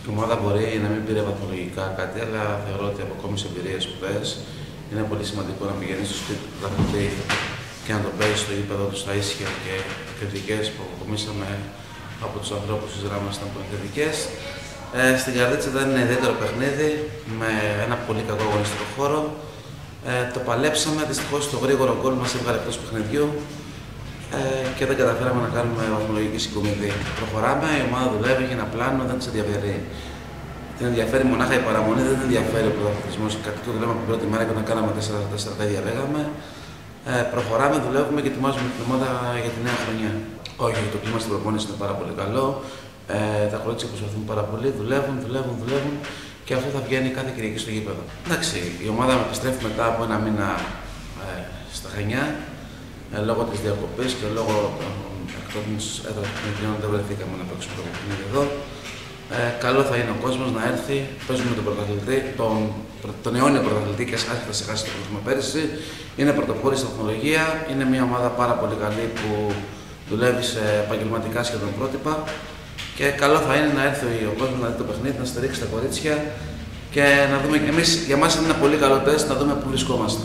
Η ομάδα μπορεί να μην πήρε βαθμολογικά κάτι, αλλά θεωρώ ότι αποκόμισε εμπειρίες σπουδαίες. Είναι πολύ σημαντικό να πηγαίνει στο σπίτι του πρωταθλητή και να τον παίζει στο γήπεδο του στα ίσια, και οι κριτικές που αποκομίσαμε από τους ανθρώπους της Δράμας ήταν πολύ θετικές. Στην Καρδίτσα ήταν ένα ιδιαίτερο παιχνίδι με ένα πολύ κακό αγωνιστικό χώρο. Το παλέψαμε, δυστυχώς το γρήγορο γκολ μας έβγαλε εκτός παιχνιδιού και δεν καταφέραμε να κάνουμε βαθμολογική συγκομιδή. Προχωράμε, η ομάδα δουλεύει, έχει ένα πλάνο, δεν της ενδιαφέρει. Την ενδιαφέρει μονάχα η παραμονή, δεν την ενδιαφέρει ο πρωταθλητισμός. Κάτι το λέμε από την πρώτη μέρα και όταν κάναμε 4-4 τα ίδια λέγαμε. Προχωράμε, δουλεύουμε και ετοιμάζουμε την ομάδα για τη νέα χρονιά. Όχι, το κλίμα στην προπόνηση είναι πάρα πολύ καλό. Τα κορίτσια προσπαθούν πάρα πολύ, δουλεύουν και αυτό θα βγαίνει κάθε Κυριακή στο γήπεδο. Εντάξει, η ομάδα επιστρέφει μετά από ένα μήνα στα Χανιά. Λόγω της διακοπής και λόγω των εκτός έδρας παιχνιδιών δεν βρεθήκαμε να παίξουμε το παιχνίδι εδώ. Καλό θα είναι ο κόσμος να έρθει, παίζουμε τον πρωταθλητή, τον αιώνιο πρωταθλητή και άσχετα σε χάσει το πρωτάθλημα πέρυσι. Είναι πρωτοπόρη στην τεχνολογία, είναι μια ομάδα πάρα πολύ καλή που δουλεύει σε επαγγελματικά σχεδόν πρότυπα. Και καλό θα είναι να έρθει ο κόσμος να δει το παιχνίδι, να στηρίξει τα κορίτσια και να δούμε. Εμείς, για μας είναι ένα πολύ καλό τεστ να δούμε πού βρισκόμαστε.